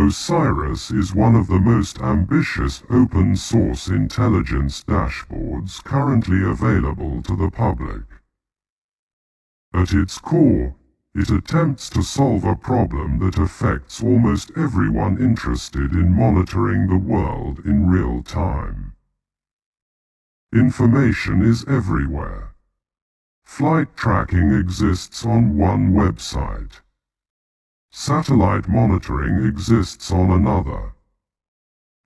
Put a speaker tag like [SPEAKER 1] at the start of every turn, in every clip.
[SPEAKER 1] OSIRIS is one of the most ambitious open-source intelligence dashboards currently available to the public. At its core, it attempts to solve a problem that affects almost everyone interested in monitoring the world in real time. Information is everywhere. Flight tracking exists on one website. Satellite monitoring exists on another.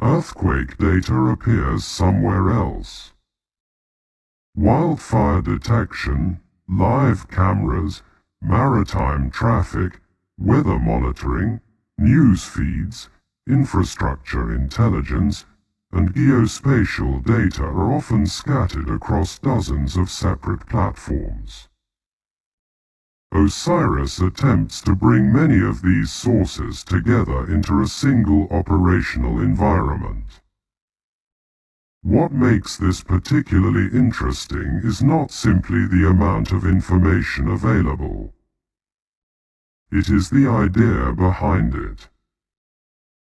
[SPEAKER 1] Earthquake data appears somewhere else. Wildfire detection, live cameras, maritime traffic, weather monitoring, news feeds, infrastructure intelligence, and geospatial data are often scattered across dozens of separate platforms. OSIRIS attempts to bring many of these sources together into a single operational environment. What makes this particularly interesting is not simply the amount of information available. It is the idea behind it.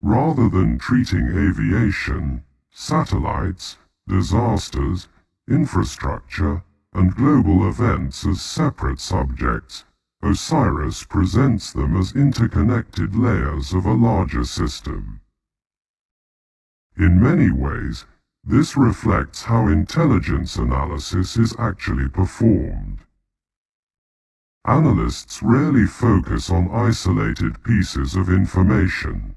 [SPEAKER 1] Rather than treating aviation, satellites, disasters, infrastructure, and global events as separate subjects, OSIRIS presents them as interconnected layers of a larger system. In many ways, this reflects how intelligence analysis is actually performed. Analysts rarely focus on isolated pieces of information.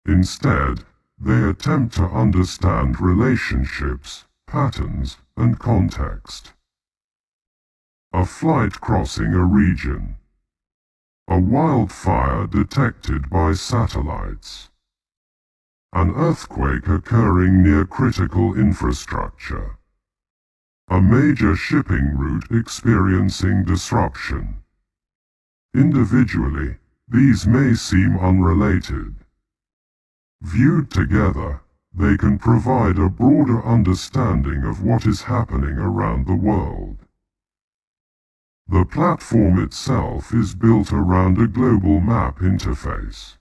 [SPEAKER 1] Instead, they attempt to understand relationships, patterns, and context. A flight crossing a region. A wildfire detected by satellites. An earthquake occurring near critical infrastructure. A major shipping route experiencing disruption. Individually, these may seem unrelated. Viewed together, they can provide a broader understanding of what is happening around the world. The platform itself is built around a global map interface.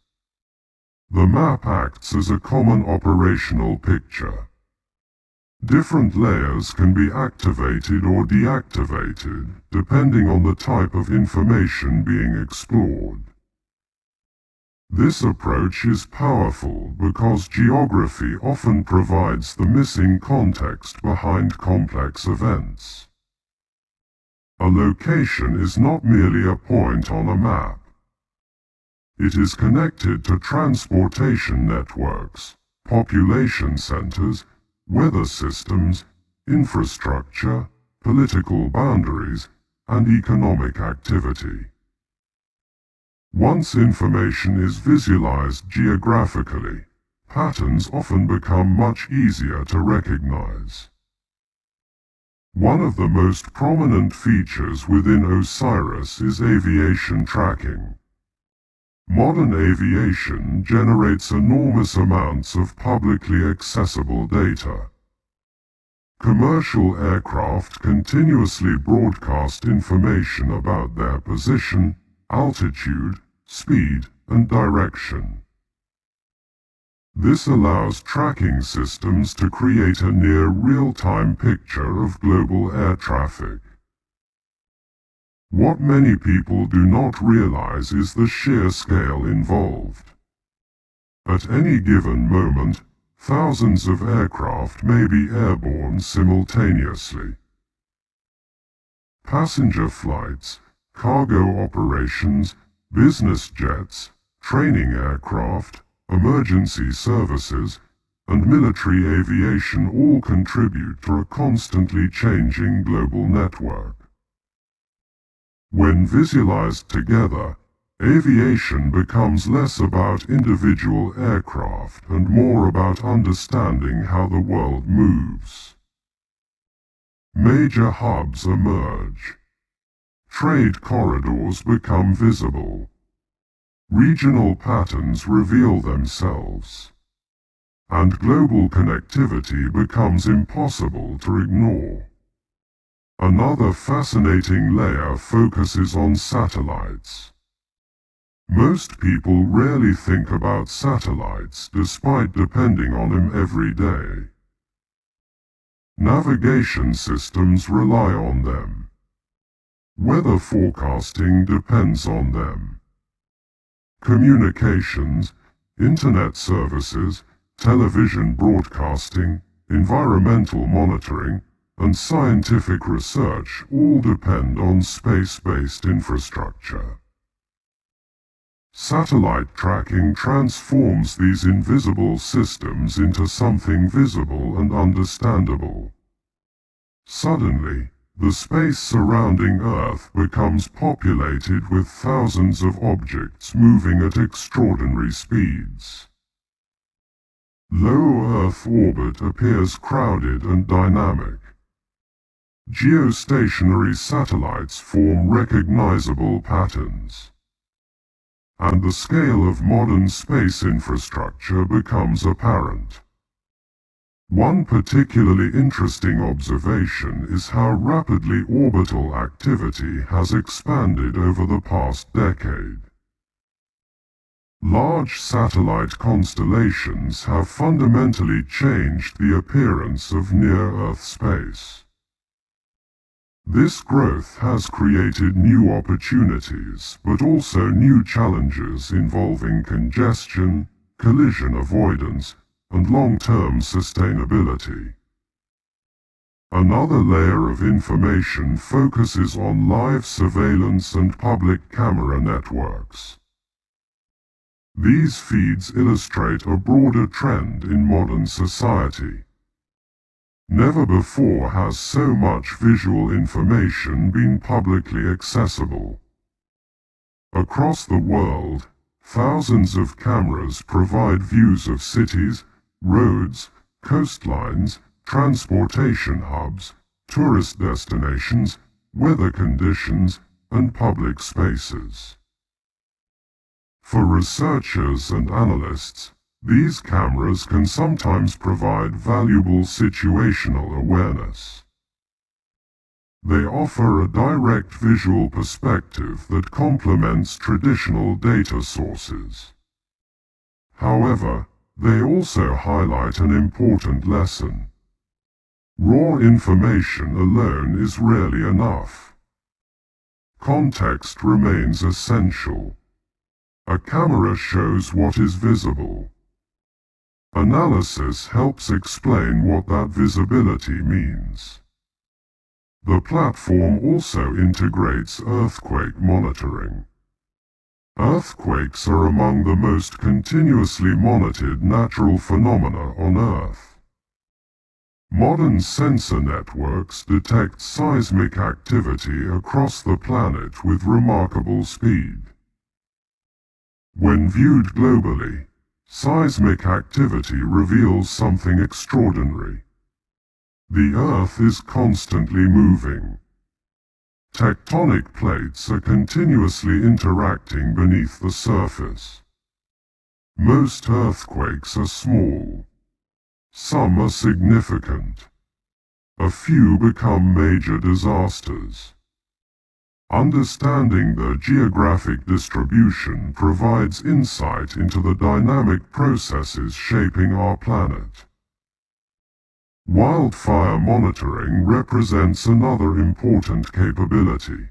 [SPEAKER 1] The map acts as a common operational picture. Different layers can be activated or deactivated, depending on the type of information being explored. This approach is powerful because geography often provides the missing context behind complex events. A location is not merely a point on a map. It is connected to transportation networks, population centers, weather systems, infrastructure, political boundaries, and economic activity. Once information is visualized geographically, patterns often become much easier to recognize. One of the most prominent features within OSIRIS is aviation tracking. Modern aviation generates enormous amounts of publicly accessible data. Commercial aircraft continuously broadcast information about their position, altitude, speed, and direction. This allows tracking systems to create a near real-time picture of global air traffic. What many people do not realize is the sheer scale involved. At any given moment, thousands of aircraft may be airborne simultaneously. Passenger flights, cargo operations, business jets, training aircraft, emergency services, and military aviation all contribute to a constantly changing global network. When visualized together, aviation becomes less about individual aircraft and more about understanding how the world moves. Major hubs emerge. Trade corridors become visible. Regional patterns reveal themselves. And global connectivity becomes impossible to ignore. Another fascinating layer focuses on satellites. Most people rarely think about satellites despite depending on them every day. Navigation systems rely on them. Weather forecasting depends on them. Communications, internet services, television broadcasting, environmental monitoring, and scientific research all depend on space-based infrastructure. Satellite tracking transforms these invisible systems into something visible and understandable. Suddenly, the space surrounding Earth becomes populated with thousands of objects moving at extraordinary speeds. Low Earth orbit appears crowded and dynamic. Geostationary satellites form recognizable patterns. And the scale of modern space infrastructure becomes apparent. One particularly interesting observation is how rapidly orbital activity has expanded over the past decade. Large satellite constellations have fundamentally changed the appearance of near-Earth space. This growth has created new opportunities, but also new challenges involving congestion, collision avoidance, and long-term sustainability. Another layer of information focuses on live surveillance and public camera networks. These feeds illustrate a broader trend in modern society. Never before has so much visual information been publicly accessible. Across the world, thousands of cameras provide views of cities, roads, coastlines, transportation hubs, tourist destinations, weather conditions, and public spaces. For researchers and analysts, these cameras can sometimes provide valuable situational awareness. They offer a direct visual perspective that complements traditional data sources. However, they also highlight an important lesson. Raw information alone is rarely enough. Context remains essential. A camera shows what is visible. Analysis helps explain what that visibility means. The platform also integrates earthquake monitoring. Earthquakes are among the most continuously monitored natural phenomena on Earth. Modern sensor networks detect seismic activity across the planet with remarkable speed. When viewed globally, seismic activity reveals something extraordinary. The Earth is constantly moving. Tectonic plates are continuously interacting beneath the surface. Most earthquakes are small. Some are significant. A few become major disasters. Understanding the geographic distribution provides insight into the dynamic processes shaping our planet. Wildfire monitoring represents another important capability.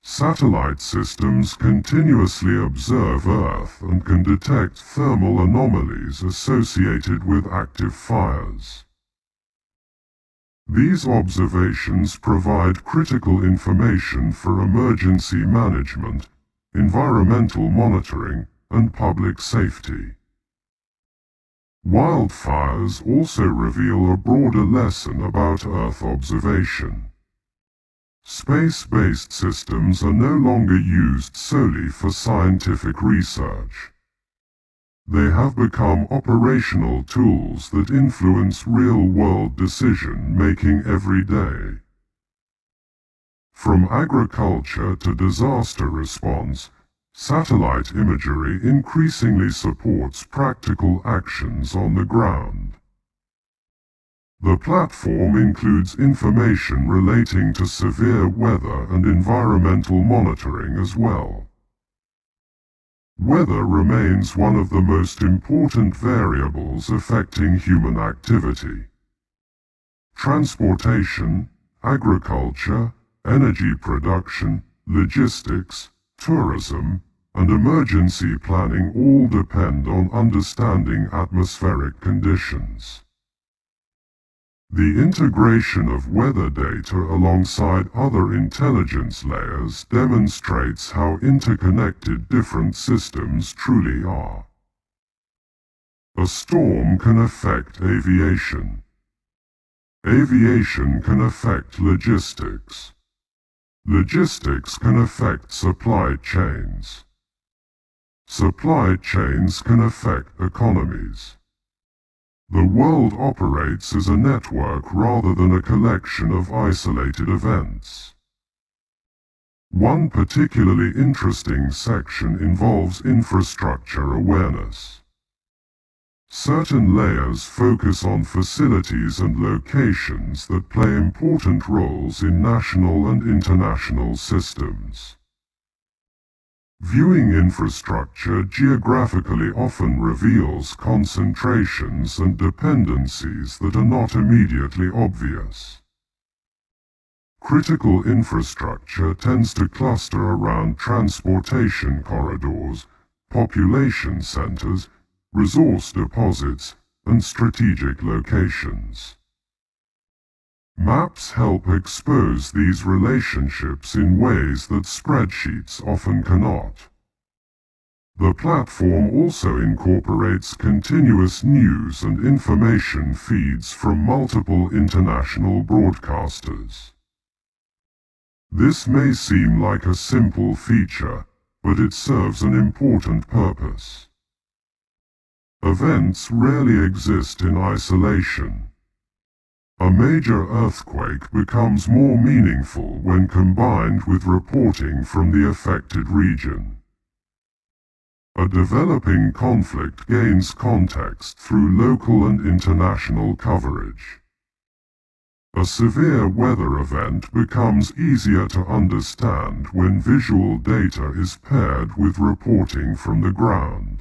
[SPEAKER 1] Satellite systems continuously observe Earth and can detect thermal anomalies associated with active fires. These observations provide critical information for emergency management, environmental monitoring, and public safety. Wildfires also reveal a broader lesson about Earth observation. Space-based systems are no longer used solely for scientific research. They have become operational tools that influence real-world decision-making every day. From agriculture to disaster response, satellite imagery increasingly supports practical actions on the ground. The platform includes information relating to severe weather and environmental monitoring as well. Weather remains one of the most important variables affecting human activity. Transportation, agriculture, energy production, logistics, tourism, and emergency planning all depend on understanding atmospheric conditions. The integration of weather data alongside other intelligence layers demonstrates how interconnected different systems truly are. A storm can affect aviation. Aviation can affect logistics. Logistics can affect supply chains. Supply chains can affect economies. The world operates as a network rather than a collection of isolated events. One particularly interesting section involves infrastructure awareness. Certain layers focus on facilities and locations that play important roles in national and international systems. Viewing infrastructure geographically often reveals concentrations and dependencies that are not immediately obvious. Critical infrastructure tends to cluster around transportation corridors, population centers, resource deposits, and strategic locations. Maps help expose these relationships in ways that spreadsheets often cannot. The platform also incorporates continuous news and information feeds from multiple international broadcasters. This may seem like a simple feature, but it serves an important purpose. Events rarely exist in isolation. A major earthquake becomes more meaningful when combined with reporting from the affected region. A developing conflict gains context through local and international coverage. A severe weather event becomes easier to understand when visual data is paired with reporting from the ground.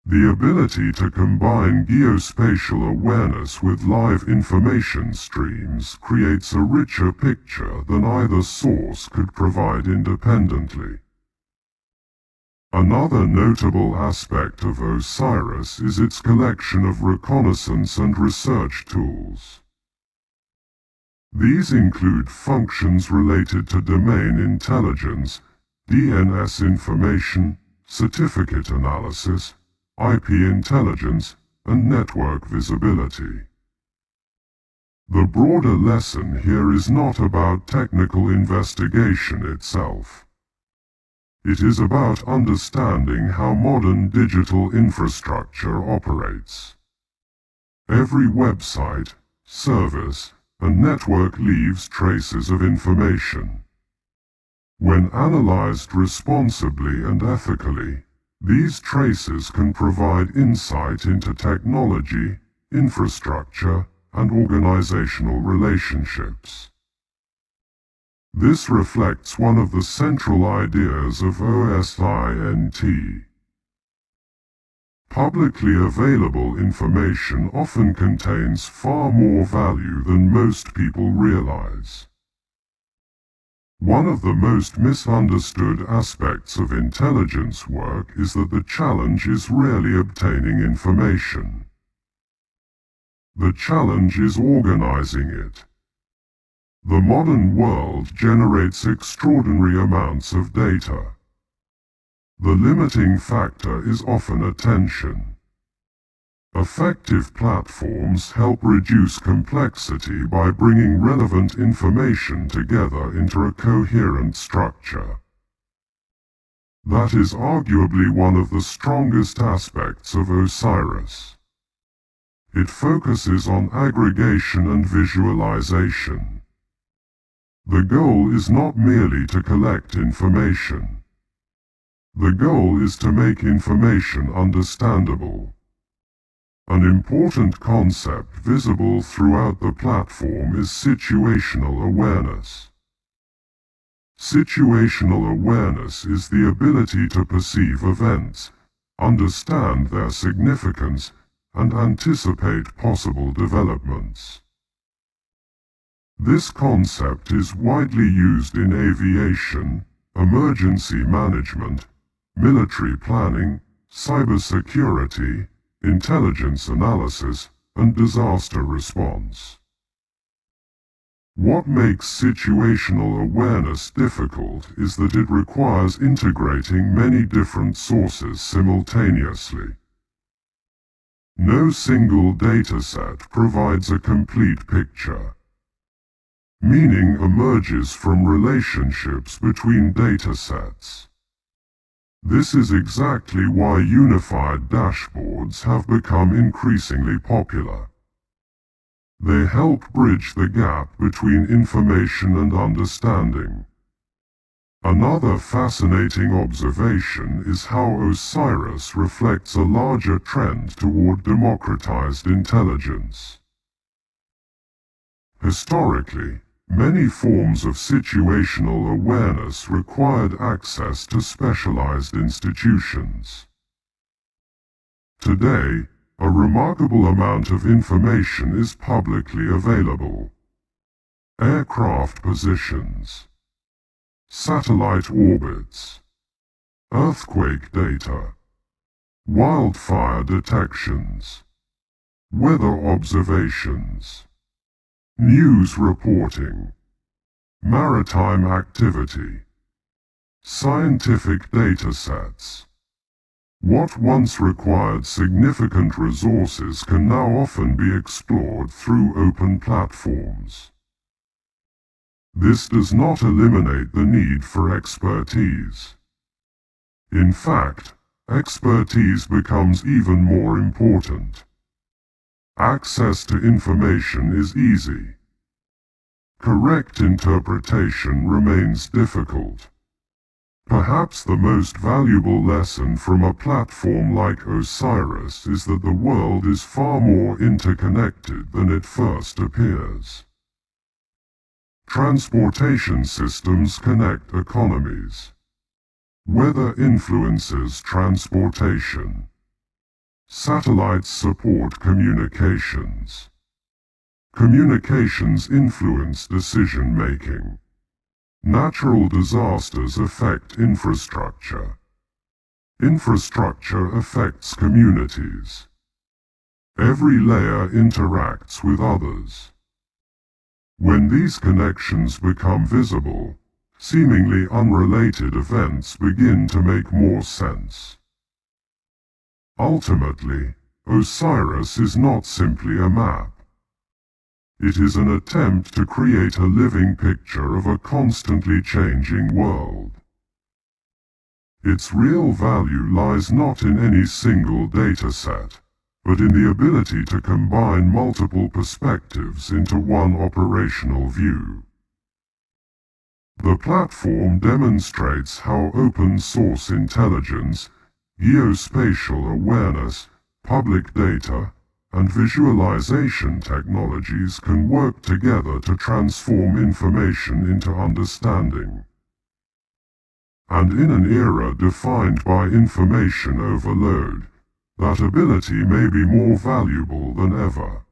[SPEAKER 1] The ability to combine geospatial awareness with live information streams creates a richer picture than either source could provide independently. Another notable aspect of OSIRIS is its collection of reconnaissance and research tools. These include functions related to domain intelligence, DNS information, certificate analysis, IP intelligence, and network visibility. The broader lesson here is not about technical investigation itself. It is about understanding how modern digital infrastructure operates. Every website, service, and network leaves traces of information. When analyzed responsibly and ethically, these traces can provide insight into technology, infrastructure, and organizational relationships. This reflects one of the central ideas of OSINT. Publicly available information often contains far more value than most people realize. One of the most misunderstood aspects of intelligence work is that the challenge is rarely obtaining information. The challenge is organizing it. The modern world generates extraordinary amounts of data. The limiting factor is often attention. Effective platforms help reduce complexity by bringing relevant information together into a coherent structure. That is arguably one of the strongest aspects of OSIRIS. It focuses on aggregation and visualization. The goal is not merely to collect information. The goal is to make information understandable. An important concept visible throughout the platform is situational awareness. Situational awareness is the ability to perceive events, understand their significance, and anticipate possible developments. This concept is widely used in aviation, emergency management, military planning, cybersecurity, intelligence analysis, and disaster response. What makes situational awareness difficult is that it requires integrating many different sources simultaneously. No single dataset provides a complete picture. Meaning emerges from relationships between datasets. This is exactly why unified dashboards have become increasingly popular. They help bridge the gap between information and understanding. Another fascinating observation is how OSIRIS reflects a larger trend toward democratized intelligence. Historically, many forms of situational awareness required access to specialized institutions. Today, a remarkable amount of information is publicly available. Aircraft positions, satellite orbits, earthquake data, wildfire detections, weather observations, news reporting, maritime activity, scientific datasets. What once required significant resources can now often be explored through open platforms. This does not eliminate the need for expertise. In fact, expertise becomes even more important. Access to information is easy. Correct interpretation remains difficult. Perhaps the most valuable lesson from a platform like OSIRIS is that the world is far more interconnected than it first appears. Transportation systems connect economies. Weather influences transportation. Satellites support communications. Communications influence decision-making. Natural disasters affect infrastructure. Infrastructure affects communities. Every layer interacts with others. When these connections become visible, seemingly unrelated events begin to make more sense. Ultimately, OSIRIS is not simply a map. It is an attempt to create a living picture of a constantly changing world. Its real value lies not in any single dataset, but in the ability to combine multiple perspectives into one operational view. The platform demonstrates how open-source intelligence, geospatial awareness, public data, and visualization technologies can work together to transform information into understanding. And in an era defined by information overload, that ability may be more valuable than ever.